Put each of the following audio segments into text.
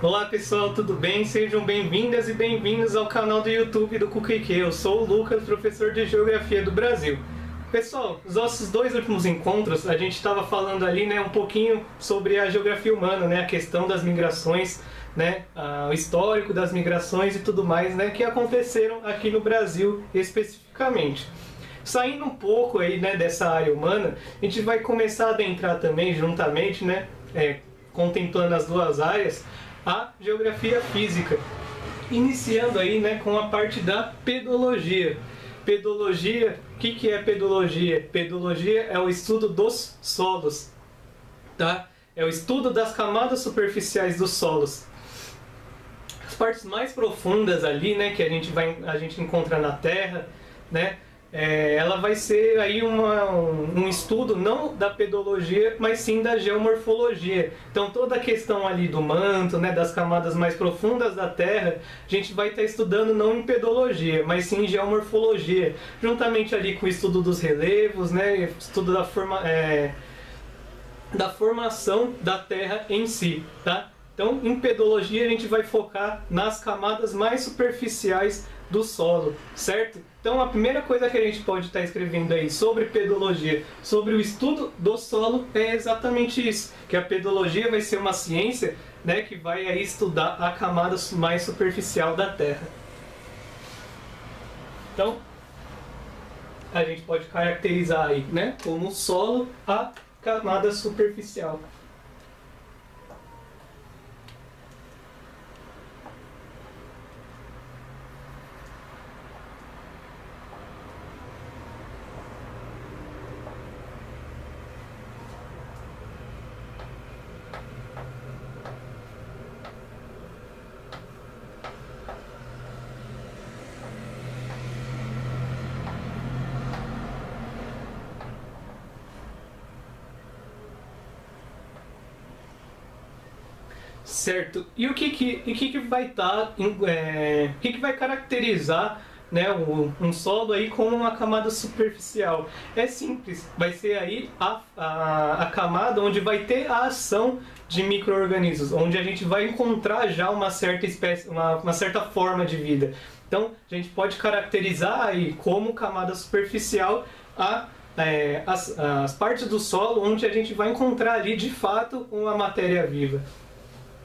Olá pessoal, tudo bem? Sejam bem-vindas e bem-vindos ao canal do YouTube do QQQ. Eu sou o Lucas, professor de Geografia do Brasil. Pessoal, nos nossos dois últimos encontros, a gente estava falando ali, um pouquinho sobre a geografia humana, a questão das migrações, o histórico das migrações e tudo mais, que aconteceram aqui no Brasil especificamente. Saindo um pouco aí, dessa área humana, a gente vai começar a adentrar também juntamente, contemplando as duas áreas, a geografia física, iniciando aí, com a parte da pedologia. Pedologia, o que é pedologia? Pedologia é o estudo dos solos, tá? É o estudo das camadas superficiais dos solos. As partes mais profundas ali, que a gente encontra na Terra, ela vai ser aí um estudo não da pedologia, mas sim da geomorfologia. Então toda a questão ali do manto, das camadas mais profundas da Terra, a gente vai estar estudando não em pedologia, mas sim em geomorfologia, juntamente ali com o estudo dos relevos, estudo da formação da Terra em si, tá? Então, em pedologia a gente vai focar nas camadas mais superficiais do solo, certo? Então, a primeira coisa que a gente pode estar escrevendo aí sobre pedologia, sobre o estudo do solo, é exatamente isso, que a pedologia vai ser uma ciência, que vai aí estudar a camada mais superficial da Terra. Então, a gente pode caracterizar aí, como solo a camada superficial. Certo. E o que vai estar, o que vai caracterizar, um solo aí como uma camada superficial? É simples. Vai ser aí a camada onde vai ter a ação de micro-organismos, onde a gente vai encontrar já uma certa espécie, uma certa forma de vida. Então, a gente pode caracterizar aí como camada superficial as partes do solo onde a gente vai encontrar ali de fato uma matéria viva.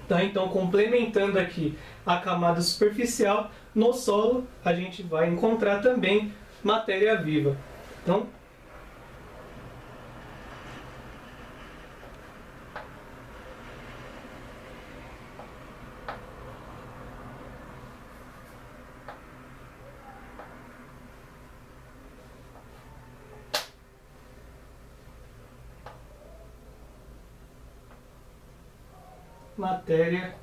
Tá? Então, complementando aqui a camada superficial, no solo a gente vai encontrar também matéria viva. Então, matéria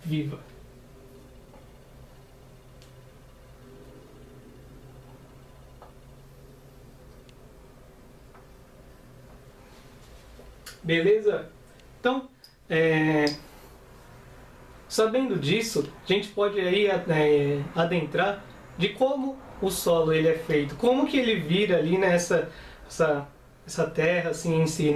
viva. Beleza? Então, sabendo disso, a gente pode aí adentrar de como o solo ele é feito, como que ele vira ali essa terra assim em si,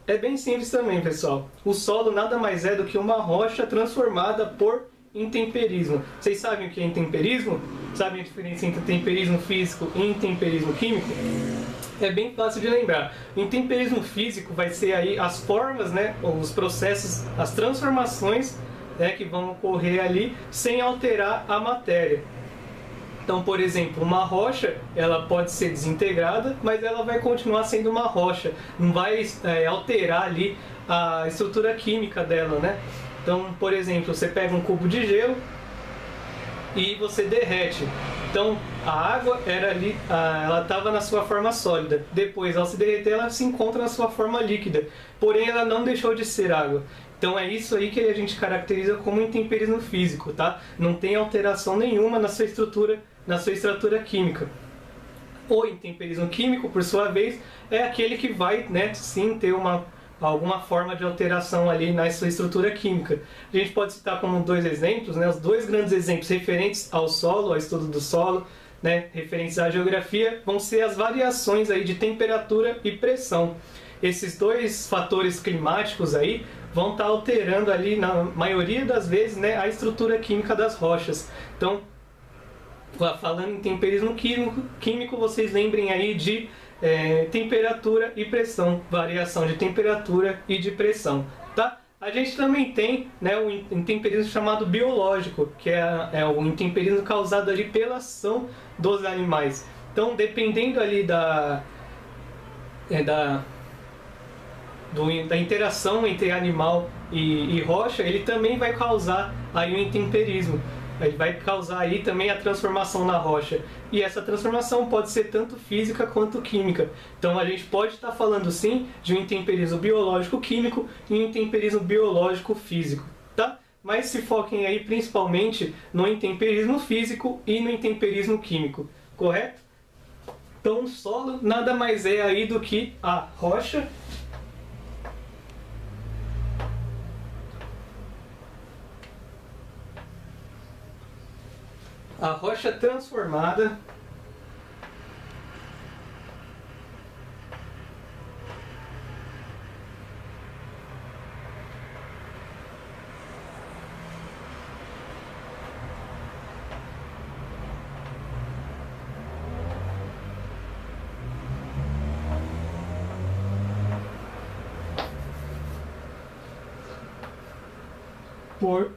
É bem simples também, pessoal. O solo nada mais é do que uma rocha transformada por intemperismo. Vocês sabem o que é intemperismo? Sabem a diferença entre temperismo físico e intemperismo químico? É bem fácil de lembrar. O intemperismo físico vai ser aí as formas, os processos, as transformações, que vão ocorrer ali sem alterar a matéria. Então, por exemplo, uma rocha, ela pode ser desintegrada, mas ela vai continuar sendo uma rocha. Não vai alterar ali a estrutura química dela, Então, por exemplo, você pega um cubo de gelo e você derrete. Então, a água era ali, ela estava na sua forma sólida. Depois, ao se derreter, ela se encontra na sua forma líquida. Porém, ela não deixou de ser água. Então é isso aí que a gente caracteriza como intemperismo físico, tá? Não tem alteração nenhuma na sua estrutura química. O intemperismo químico, por sua vez, é aquele que vai, sim ter alguma forma de alteração ali na sua estrutura química. A gente pode citar como dois exemplos, os dois grandes exemplos referentes ao solo, ao estudo do solo, referentes à geografia, vão ser as variações aí de temperatura e pressão. esses dois fatores climáticos aí vão estar alterando ali, na maioria das vezes, né, a estrutura química das rochas. Então, falando em temperismo químico, vocês lembrem aí de temperatura e pressão, variação de temperatura e de pressão, tá? A gente também tem, né, o intemperismo chamado biológico, que é o intemperismo causado ali pela ação dos animais. Então, dependendo ali da interação entre animal e rocha, ele também vai causar aí o intemperismo. Ele vai causar aí também a transformação na rocha. E essa transformação pode ser tanto física quanto química. Então a gente pode estar falando sim de um intemperismo biológico-químico e um intemperismo biológico-físico, tá? Mas se foquem aí principalmente no intemperismo físico e no intemperismo químico, correto? Então o solo nada mais é aí do que a rocha transformada por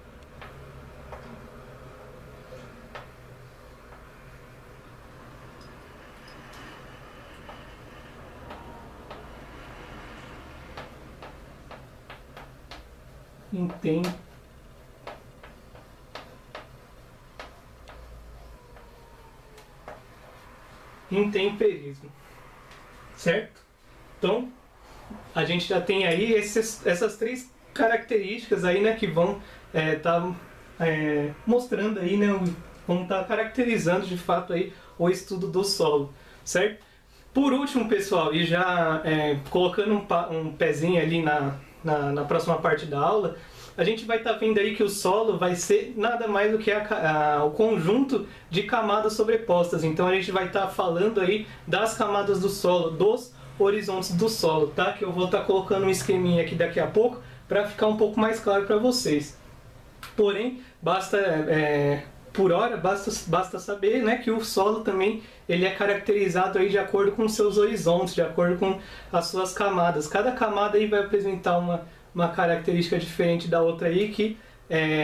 intemperismo, certo? Então a gente já tem aí essas três características aí, né, que vão estar mostrando aí, né, vão estar caracterizando de fato aí o estudo do solo, certo? Por último, pessoal, e já colocando um pezinho ali na próxima parte da aula, a gente vai estar vendo aí que o solo vai ser nada mais do que o conjunto de camadas sobrepostas. Então a gente vai estar falando aí das camadas do solo, dos horizontes do solo, tá? Que eu vou estar colocando um esqueminha aqui daqui a pouco para ficar um pouco mais claro para vocês. Porém, por hora, basta saber, né, que o solo também ele é caracterizado aí de acordo com os seus horizontes, de acordo com as suas camadas. Cada camada aí vai apresentar uma característica diferente da outra aí que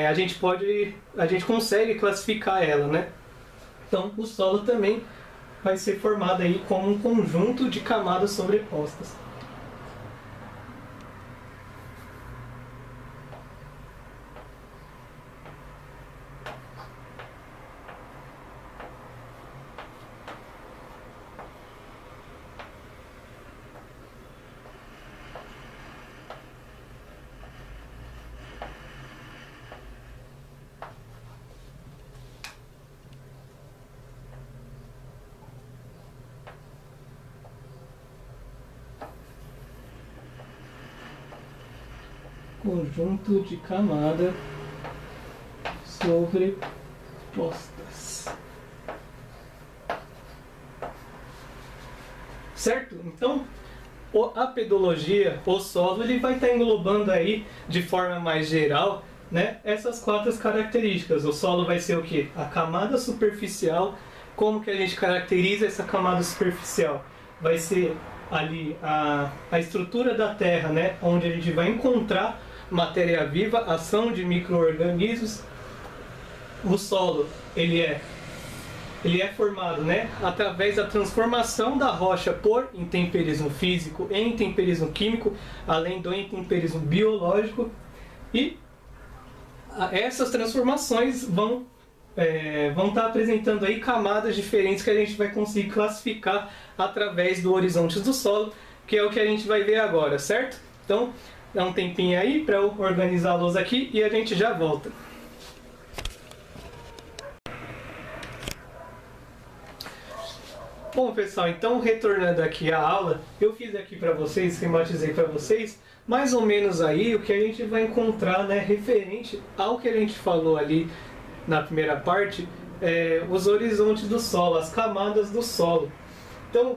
a gente consegue classificar ela, né? Então, o solo também vai ser formado aí como um conjunto de camadas sobrepostas. Conjunto de camadas sobrepostas. Certo? Então, a pedologia, o solo, ele vai estar englobando aí, de forma mais geral, né, essas quatro características. O solo vai ser o quê? A camada superficial. Como que a gente caracteriza essa camada superficial? Vai ser ali a estrutura da terra, né, onde a gente vai encontrar matéria viva, ação de micro-organismos. O solo ele é formado, né, através da transformação da rocha por intemperismo físico e intemperismo químico, além do intemperismo biológico. E essas transformações vão estar apresentando aí camadas diferentes que a gente vai conseguir classificar através do horizonte do solo, que é o que a gente vai ver agora, certo? Então, dá um tempinho aí para eu organizá-los aqui e a gente já volta. Bom, pessoal, então retornando aqui à aula, eu fiz aqui para vocês, esquematizei para vocês, mais ou menos aí o que a gente vai encontrar, né, referente ao que a gente falou ali na primeira parte, os horizontes do solo, as camadas do solo. Então,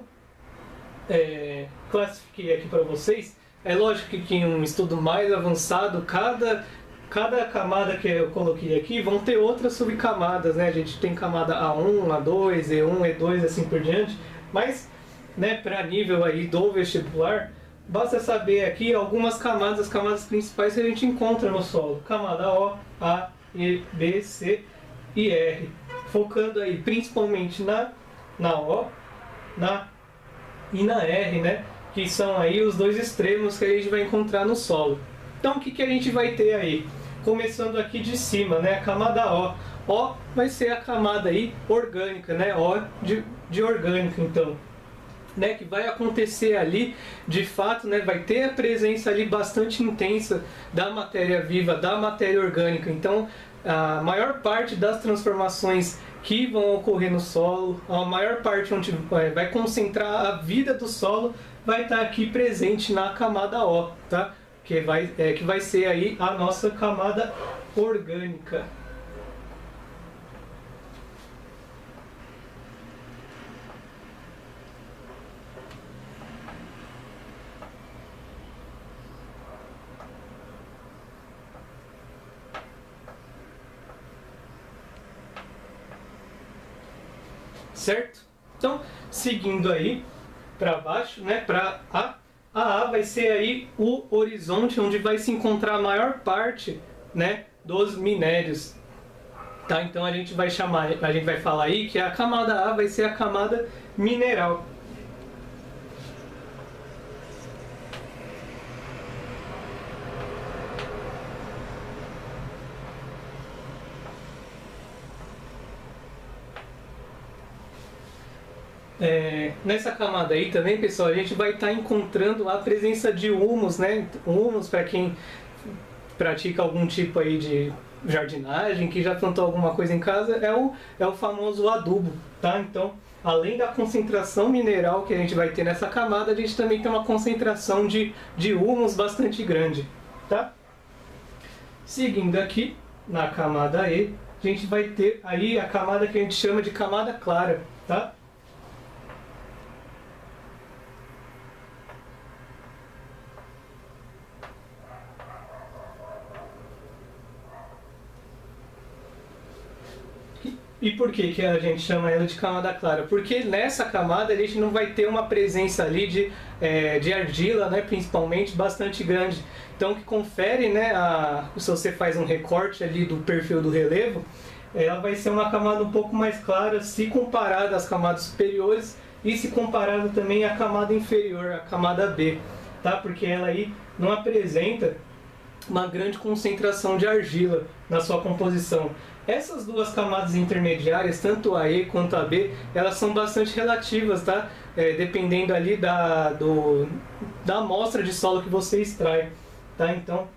classifiquei aqui para vocês. É lógico que em um estudo mais avançado, cada camada que eu coloquei aqui vão ter outras subcamadas, né? A gente tem camada A1, A2, E1, E2, assim por diante. Mas, né, para nível aí do vestibular, basta saber aqui algumas camadas, as camadas principais que a gente encontra no solo. Camada O, A, E, B, C e R. Focando aí principalmente na O e na R, né? Que são aí os dois extremos que a gente vai encontrar no solo. Então o que a gente vai ter aí? Começando aqui de cima, né? A camada O. O vai ser a camada aí orgânica, né? O de orgânico, então. Né, que vai acontecer ali, de fato, né, vai ter a presença ali bastante intensa da matéria viva, da matéria orgânica. Então, a maior parte das transformações que vão ocorrer no solo, a maior parte onde vai concentrar a vida do solo, vai estar aqui presente na camada O, tá? Que vai ser aí a nossa camada orgânica. Certo? Então, seguindo aí para baixo, né, para a vai ser aí o horizonte onde vai se encontrar a maior parte, né, dos minérios. Tá? Então a gente vai falar aí que a camada A vai ser a camada mineral. Nessa camada aí também, pessoal, a gente vai estar encontrando a presença de humus, né? Humus, para quem pratica algum tipo aí de jardinagem, que já plantou alguma coisa em casa, é o famoso adubo, tá? Então, além da concentração mineral que a gente vai ter nessa camada, a gente também tem uma concentração de humus bastante grande, tá? Seguindo aqui, na camada E, a gente vai ter aí a camada que a gente chama de camada clara, tá? E por que a gente chama ela de camada clara? Porque nessa camada a gente não vai ter uma presença ali de argila, né, principalmente, bastante grande. Então, que confere, né, se você faz um recorte ali do perfil do relevo, ela vai ser uma camada um pouco mais clara se comparada às camadas superiores e se comparada também à camada inferior, a camada B, tá? Porque ela aí não apresenta uma grande concentração de argila na sua composição. Essas duas camadas intermediárias, tanto a E quanto a B, elas são bastante relativas, tá? Dependendo ali da amostra de solo que você extrai, tá? Então,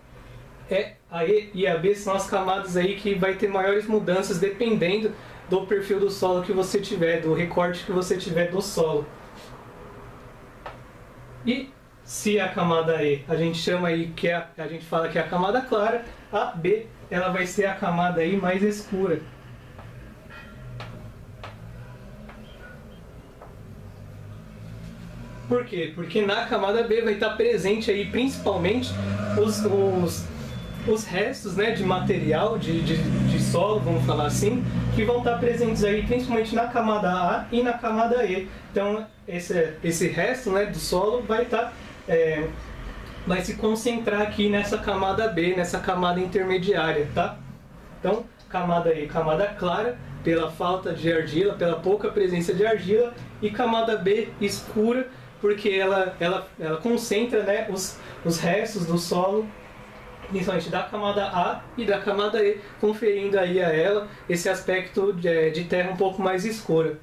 a E e a B são as camadas aí que vai ter maiores mudanças dependendo do perfil do solo que você tiver, do recorte que você tiver do solo. E se a camada E a gente chama aí a gente fala que é a camada clara, a B ela vai ser a camada aí mais escura. Por quê? Porque na camada B vai estar presente aí principalmente os restos, né, de material, de solo, vamos falar assim, que vão estar presentes aí principalmente na camada A e na camada E. Então esse resto, né, do solo vai se concentrar aqui nessa camada B, nessa camada intermediária, tá? Então, camada E, camada clara, pela falta de argila, pela pouca presença de argila, e camada B escura, porque ela concentra, né, os restos do solo, principalmente da camada A e da camada E, conferindo aí a ela esse aspecto de terra um pouco mais escura.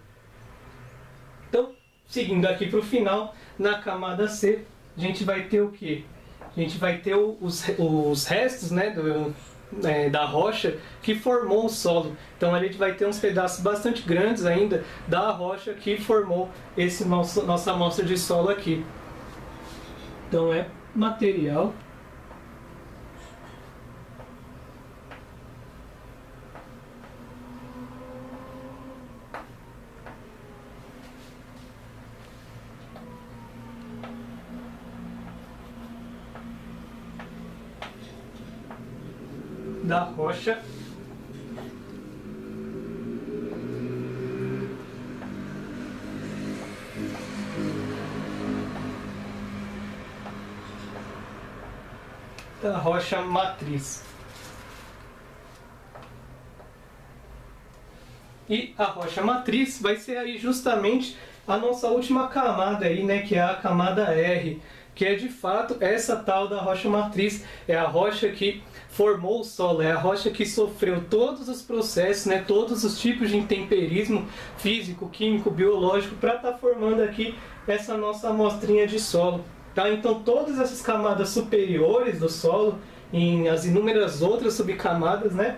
Então, seguindo aqui para o final, na camada C, a gente vai ter o que? A gente vai ter os restos, né, da rocha que formou o solo. Então a gente vai ter uns pedaços bastante grandes ainda da rocha que formou nossa amostra de solo aqui. Então é material da rocha. Da rocha matriz. E a rocha matriz vai ser aí justamente a nossa última camada aí, né, que é a camada R, que é de fato essa tal da rocha matriz, é a rocha que formou o solo, é a rocha que sofreu todos os processos, né, todos os tipos de intemperismo físico, químico, biológico para estar formando aqui essa nossa amostrinha de solo. Tá? Então todas essas camadas superiores do solo, e as inúmeras outras subcamadas, né,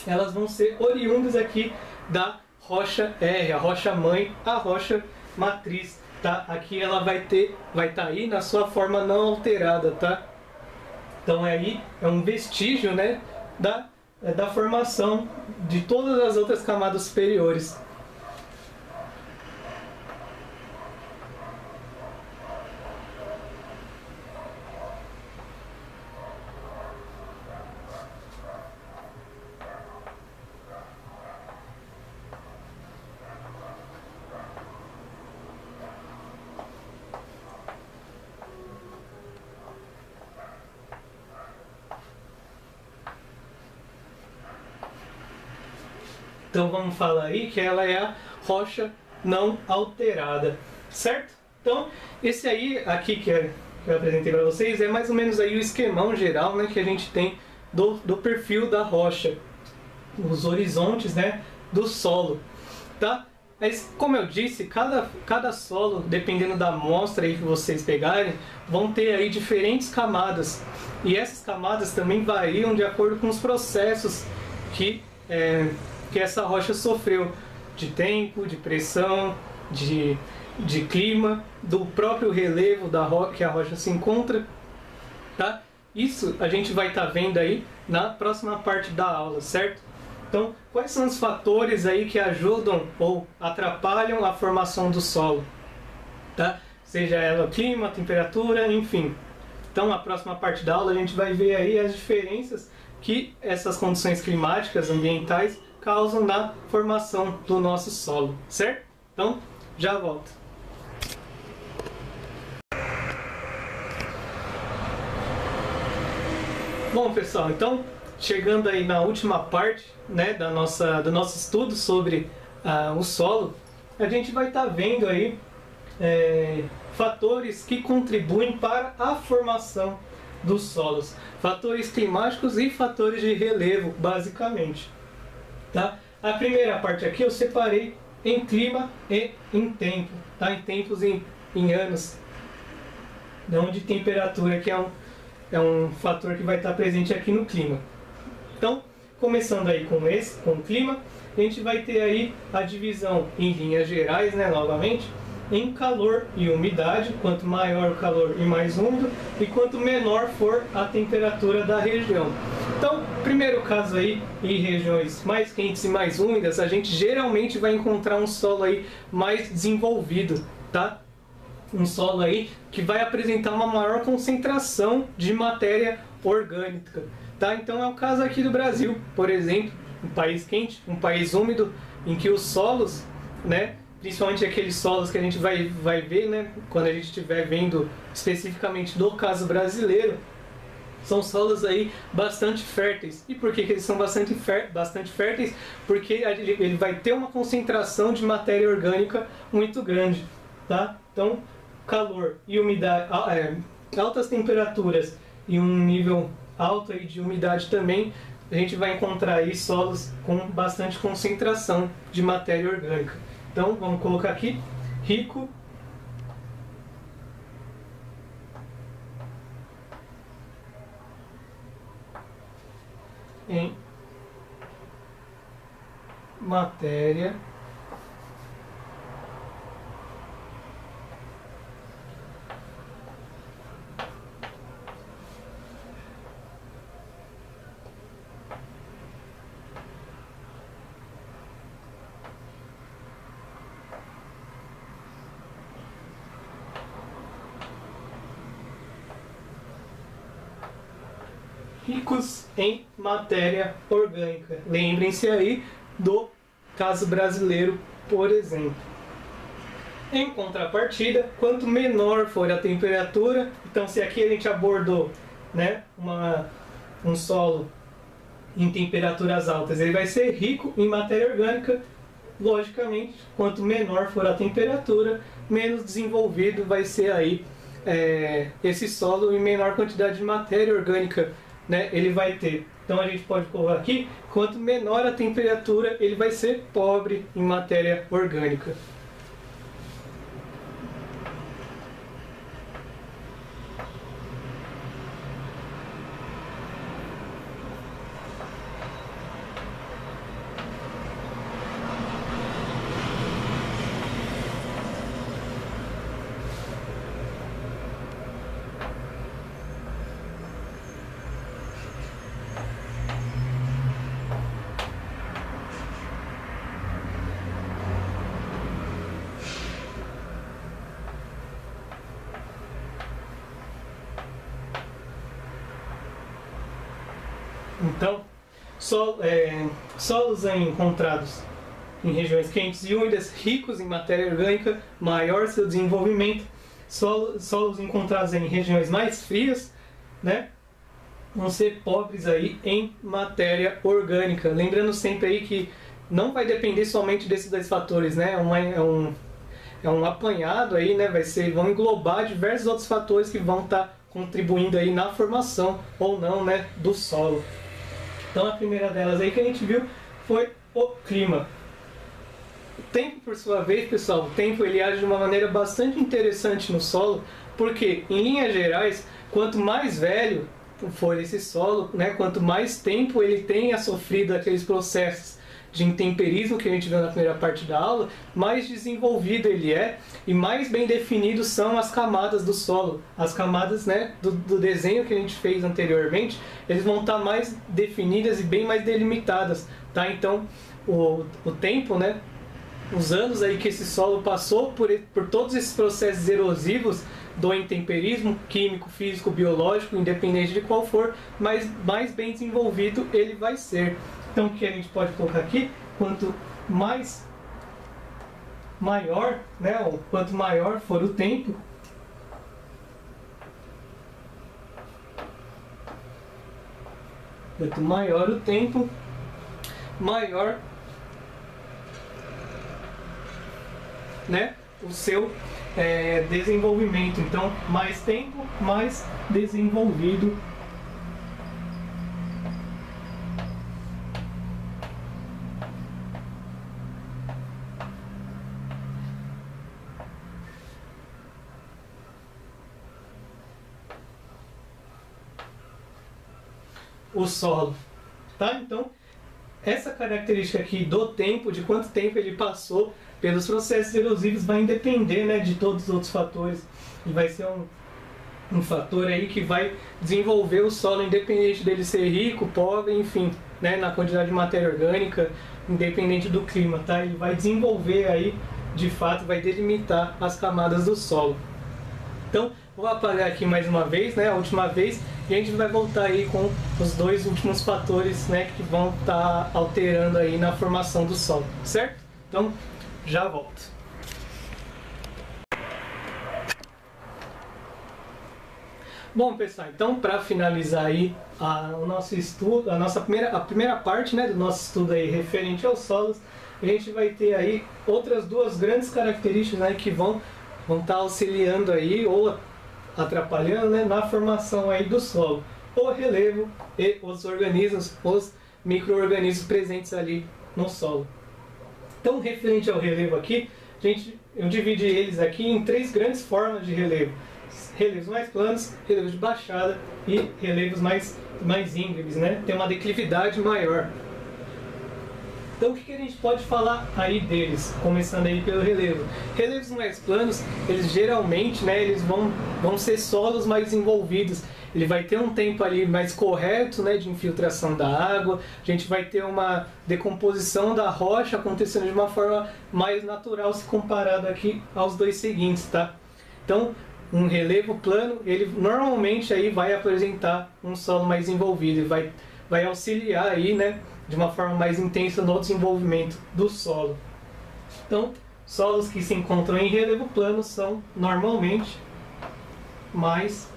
elas vão ser oriundas aqui da rocha R, a rocha mãe, a rocha matriz. Tá? Aqui ela vai estar aí na sua forma não alterada, tá? Então aí é um vestígio, né, da formação de todas as outras camadas superiores. Então vamos falar aí que ela é a rocha não alterada, certo? Então esse aí aqui que eu apresentei para vocês é mais ou menos aí o esquemão geral, né, que a gente tem do perfil da rocha, os horizontes, né, do solo, tá? Mas como eu disse, cada solo, dependendo da amostra aí que vocês pegarem, vão ter aí diferentes camadas, e essas camadas também variam de acordo com os processos que essa rocha sofreu, de tempo, de pressão, de clima, do próprio relevo que a rocha se encontra, tá? Isso a gente vai estar vendo aí na próxima parte da aula, certo? Então, quais são os fatores aí que ajudam ou atrapalham a formação do solo, tá? Seja ela clima, temperatura, enfim. Então, na próxima parte da aula a gente vai ver aí as diferenças que essas condições climáticas, ambientais, causam na formação do nosso solo, certo? Então, já volto. Bom, pessoal, então, chegando aí na última parte, né, do nosso estudo sobre o solo, a gente vai estar vendo aí fatores que contribuem para a formação dos solos, fatores climáticos e fatores de relevo, basicamente. Tá? A primeira parte aqui eu separei em clima e em tempo, tá? Em tempos em anos, não de temperatura, que é um fator que vai estar presente aqui no clima. Então, começando aí com o clima, a gente vai ter aí a divisão em linhas gerais, né, novamente, em calor e umidade, quanto maior o calor e mais úmido, e quanto menor for a temperatura da região. Então, primeiro caso aí, em regiões mais quentes e mais úmidas, a gente geralmente vai encontrar um solo aí mais desenvolvido, tá? Um solo aí que vai apresentar uma maior concentração de matéria orgânica, tá? Então é o caso aqui do Brasil, por exemplo, um país quente, um país úmido, em que os solos, né, principalmente aqueles solos que a gente vai ver, né, quando a gente estiver vendo especificamente do caso brasileiro, são solos aí bastante férteis. E por que eles são bastante férteis? Porque ele vai ter uma concentração de matéria orgânica muito grande, tá? Então, calor e umidade, altas temperaturas e um nível alto aí de umidade também, a gente vai encontrar aí solos com bastante concentração de matéria orgânica. Então, vamos colocar aqui, rico em matéria ricos em matéria orgânica. Lembrem-se aí do caso brasileiro, por exemplo. Em contrapartida, quanto menor for a temperatura, então se aqui a gente abordou, né, um solo em temperaturas altas, ele vai ser rico em matéria orgânica. Logicamente, quanto menor for a temperatura, menos desenvolvido vai ser aí esse solo em menor quantidade de matéria orgânica, né, ele vai ter. Então a gente pode colocar aqui, quanto menor a temperatura, ele vai ser pobre em matéria orgânica. Então, solos encontrados em regiões quentes e úmidas, ricos em matéria orgânica, maior seu desenvolvimento. Solos encontrados em regiões mais frias, né, vão ser pobres aí em matéria orgânica. Lembrando sempre aí que não vai depender somente desses dois fatores, né? É um apanhado aí, né? Vão englobar diversos outros fatores que vão estar contribuindo aí na formação ou não, né, do solo. Então a primeira delas aí que a gente viu foi o clima. O tempo, por sua vez, pessoal, o tempo ele age de uma maneira bastante interessante no solo, porque em linhas gerais, quanto mais velho for esse solo, né, quanto mais tempo ele tenha sofrido aqueles processos de intemperismo que a gente viu na primeira parte da aula, mais desenvolvido ele é e mais bem definidos são as camadas do solo. As camadas, né, do desenho que a gente fez anteriormente, eles vão estar mais definidas e bem mais delimitadas, tá? Então, o tempo, né, os anos aí que esse solo passou por todos esses processos erosivos do intemperismo químico, físico, biológico, independente de qual for, mas mais bem desenvolvido ele vai ser. Então o que a gente pode colocar aqui, quanto maior, né, ou quanto maior for o tempo, quanto maior o tempo, maior, né, o seu desenvolvimento. Então, mais tempo, mais desenvolvido o solo, tá? Então, essa característica aqui do tempo, de quanto tempo ele passou pelos processos erosivos, vai depender, né, de todos os outros fatores. E vai ser um fator aí que vai desenvolver o solo, independente dele ser rico, pobre, enfim, né, na quantidade de matéria orgânica, independente do clima, tá? Ele vai desenvolver aí, de fato, vai delimitar as camadas do solo. Então, vou apagar aqui mais uma vez, né, a última vez, e a gente vai voltar aí com os dois últimos fatores, né, que vão estar alterando aí na formação do solo, certo? Então, já volto. Bom, pessoal, então para finalizar aí o nosso estudo, a primeira parte, né, do nosso estudo aí referente aos solos, a gente vai ter aí outras duas grandes características, né, que vão estar auxiliando aí ou atrapalhando, né, na formação aí do solo: o relevo e os organismos, os micro-organismos presentes ali no solo. Então, referente ao relevo aqui, eu dividi eles aqui em três grandes formas de relevo: relevos mais planos, relevos de baixada e relevos mais íngremes, né? Tem uma declividade maior. Então, o que a gente pode falar aí deles, começando aí pelo relevo? Relevos mais planos, eles geralmente, né, eles vão ser solos mais desenvolvidos. Ele vai ter um tempo ali mais correto, né, de infiltração da água. A gente vai ter uma decomposição da rocha acontecendo de uma forma mais natural se comparado aqui aos dois seguintes, tá? Então, um relevo plano, ele normalmente aí vai apresentar um solo mais envolvido e vai auxiliar aí, né, de uma forma mais intensa no desenvolvimento do solo. Então, solos que se encontram em relevo plano são normalmente mais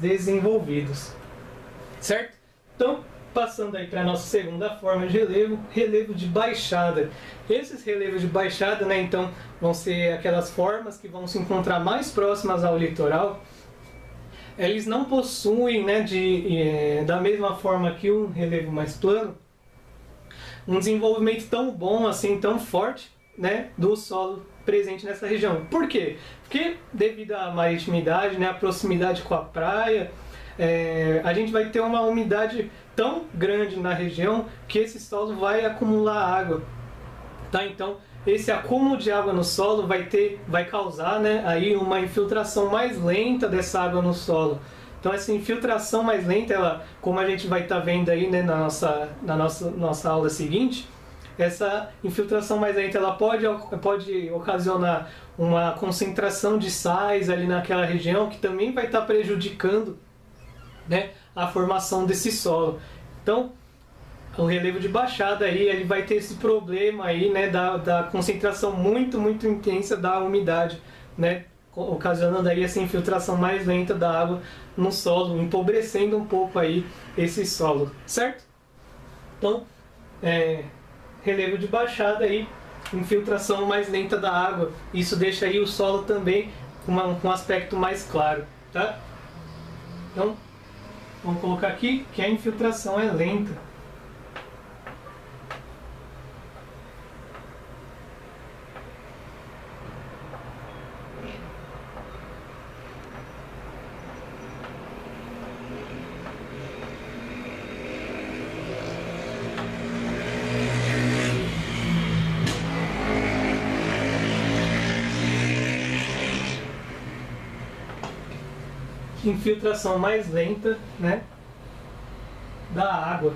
desenvolvidos, certo? Então, passando aí para a nossa segunda forma de relevo, relevo de baixada. Esses relevos de baixada, né, então, vão ser aquelas formas que vão se encontrar mais próximas ao litoral. Eles não possuem, né, da mesma forma que um relevo mais plano, um desenvolvimento tão bom, assim, tão forte, né, do solo presente nessa região. Por quê? Porque devido à maritimidade, né, a proximidade com a praia, a gente vai ter uma umidade tão grande na região que esse solo vai acumular água, tá? Então esse acúmulo de água no solo vai causar, né, aí uma infiltração mais lenta dessa água no solo. Então essa infiltração mais lenta, ela, como a gente vai estar vendo aí, né, na nossa aula seguinte, essa infiltração mais lenta ela pode ocasionar uma concentração de sais ali naquela região que também vai estar prejudicando, né, a formação desse solo. Então, o relevo de baixada aí, ele vai ter esse problema aí, né, da concentração muito intensa da umidade, né, ocasionando aí essa infiltração mais lenta da água no solo, empobrecendo um pouco aí esse solo, certo? Então, relevo de baixada aí, infiltração mais lenta da água, isso deixa aí o solo também com um aspecto mais claro, tá? Então, vamos colocar aqui que a infiltração é lenta. Infiltração mais lenta, né, da água.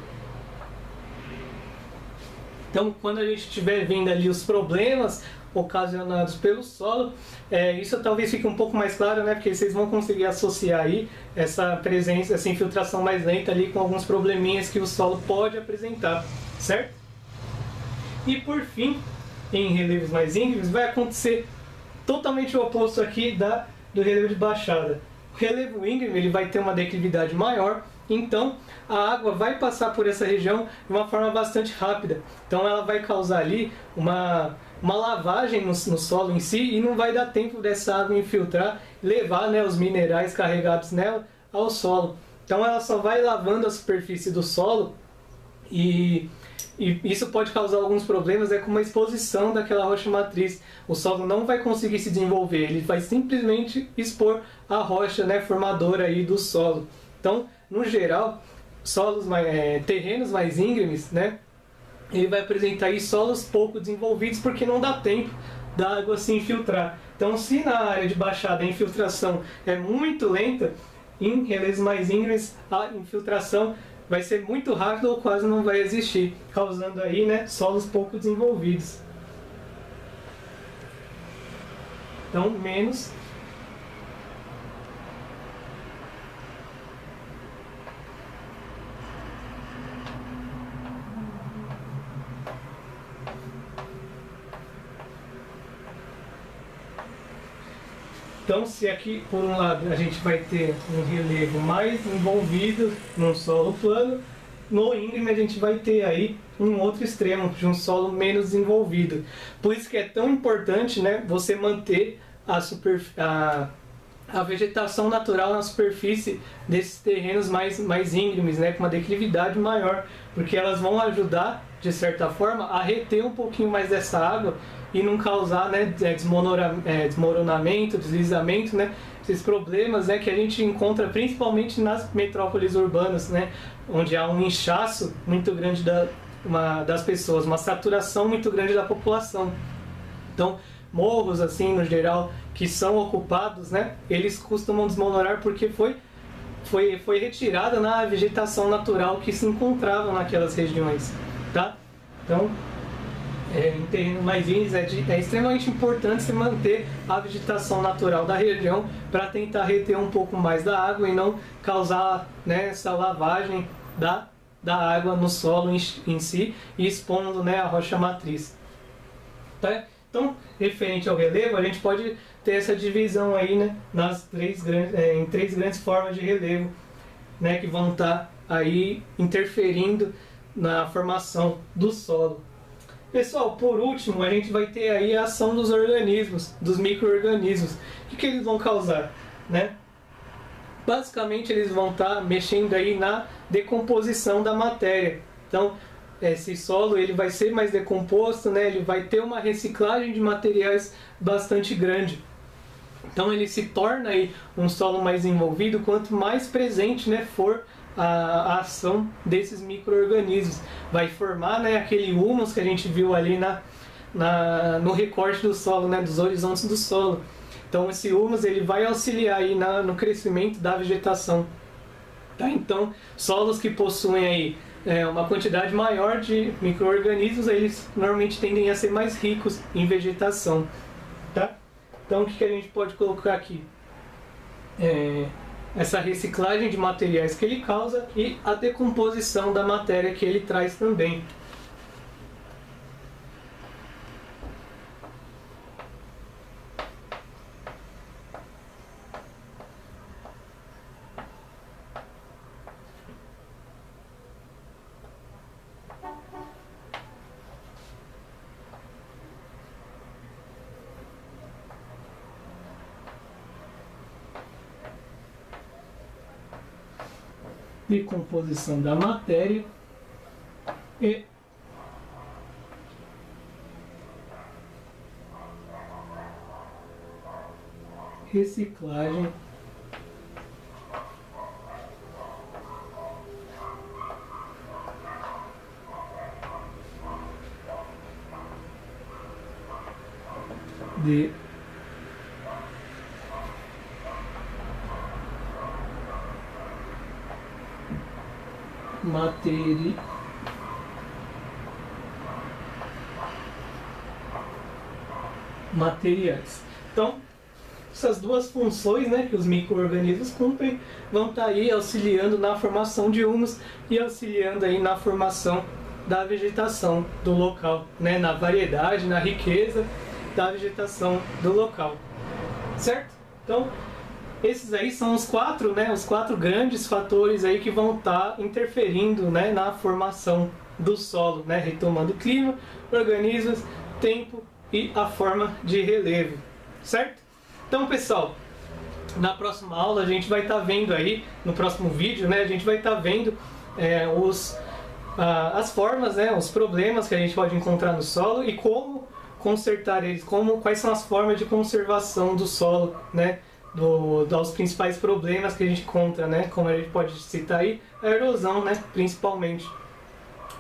Então, quando a gente estiver vendo ali os problemas ocasionados pelo solo, isso talvez fique um pouco mais claro, né, porque vocês vão conseguir associar aí essa presença, essa infiltração mais lenta ali com alguns probleminhas que o solo pode apresentar, certo? E por fim, em relevos mais íngremes, vai acontecer totalmente o oposto aqui do relevo de baixada. O relevo íngreme ele vai ter uma declividade maior, então a água vai passar por essa região de uma forma bastante rápida. Então ela vai causar ali uma lavagem no solo em si e não vai dar tempo dessa água infiltrar e levar, né, os minerais carregados nela ao solo. Então ela só vai lavando a superfície do solo e isso pode causar alguns problemas, com uma exposição daquela rocha matriz. O solo não vai conseguir se desenvolver, ele vai simplesmente expor a rocha, né, formadora aí do solo. Então, no geral, terrenos mais íngremes, né, ele vai apresentar aí solos pouco desenvolvidos porque não dá tempo da água se infiltrar. Então, se na área de baixada a infiltração é muito lenta, em relevos mais íngremes a infiltração vai ser muito rápido ou quase não vai existir, causando aí, né, solos pouco desenvolvidos. Então, menos. Então, se aqui, por um lado, a gente vai ter um relevo mais envolvido num solo plano, no íngreme a gente vai ter aí um outro extremo, de um solo menos desenvolvido. Por isso que é tão importante, né, você manter a vegetação natural na superfície desses terrenos mais íngremes, né, com uma declividade maior, porque elas vão ajudar, de certa forma, a reter um pouquinho mais dessa água e não causar, né, desmoronamento, deslizamento, né, esses problemas, né, que a gente encontra principalmente nas metrópoles urbanas, né, onde há um inchaço muito grande das pessoas, uma saturação muito grande da população. Então, morros, assim, no geral, que são ocupados, né, eles costumam desmoronar porque foi foi retirada na vegetação natural que se encontrava naquelas regiões, tá? Então, em terrenos mais índios é extremamente importante se manter a vegetação natural da região para tentar reter um pouco mais da água e não causar, né, essa lavagem da água no solo em si e expondo, né, a rocha matriz. Tá? Então, referente ao relevo, a gente pode ter essa divisão aí, né, em três grandes formas de relevo, né, que vão estar aí interferindo na formação do solo. Pessoal, por último, a gente vai ter aí a ação dos organismos, dos micro-organismos. O que eles vão causar, né? Basicamente, eles vão estar mexendo aí na decomposição da matéria. Então, esse solo ele vai ser mais decomposto, né? Ele vai ter uma reciclagem de materiais bastante grande. Então, ele se torna aí um solo mais envolvido quanto mais presente, né, for a ação desses micro-organismos. Vai formar, né, aquele humus que a gente viu ali no recorte do solo, né, dos horizontes do solo. Então esse humus ele vai auxiliar aí no crescimento da vegetação. Tá? Então solos que possuem aí, uma quantidade maior de micro-organismos, eles normalmente tendem a ser mais ricos em vegetação. Tá? Então o que a gente pode colocar aqui? Essa reciclagem de materiais que ele causa e a decomposição da matéria que ele traz também. Decomposição da matéria e reciclagem de materiais. Então, essas duas funções, né, que os micro-organismos cumprem, vão estar aí auxiliando na formação de humus e auxiliando aí na formação da vegetação do local, né, na variedade, na riqueza da vegetação do local. Certo? Então, esses aí são os quatro grandes fatores aí que vão estar interferindo, né, na formação do solo, né, retomando o clima, organismos, tempo e a forma de relevo, certo? Então, pessoal, na próxima aula a gente vai estar vendo aí, no próximo vídeo, né, a gente vai estar vendo as formas, né, os problemas que a gente pode encontrar no solo e como consertar eles, quais são as formas de conservação do solo, né, dos principais problemas que a gente encontra, né? Como a gente pode citar aí, a erosão, né? Principalmente,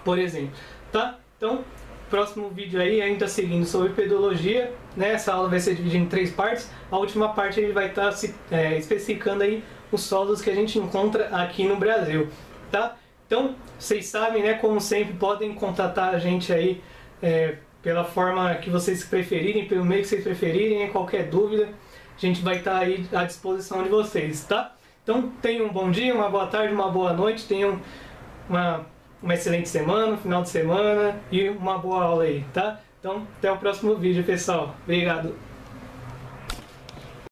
por exemplo, tá? Então, próximo vídeo aí, ainda seguindo sobre pedologia, né? Essa aula vai ser dividida em 3 partes. A última parte ele vai estar especificando aí os solos que a gente encontra aqui no Brasil, tá? Então, vocês sabem, né? Como sempre, podem contatar a gente aí pela forma que vocês preferirem, pelo meio que vocês preferirem, qualquer dúvida. A gente vai estar aí à disposição de vocês, tá? Então, tenham um bom dia, uma boa tarde, uma boa noite, tenham uma excelente semana, final de semana e uma boa aula aí, tá? Então, até o próximo vídeo, pessoal. Obrigado!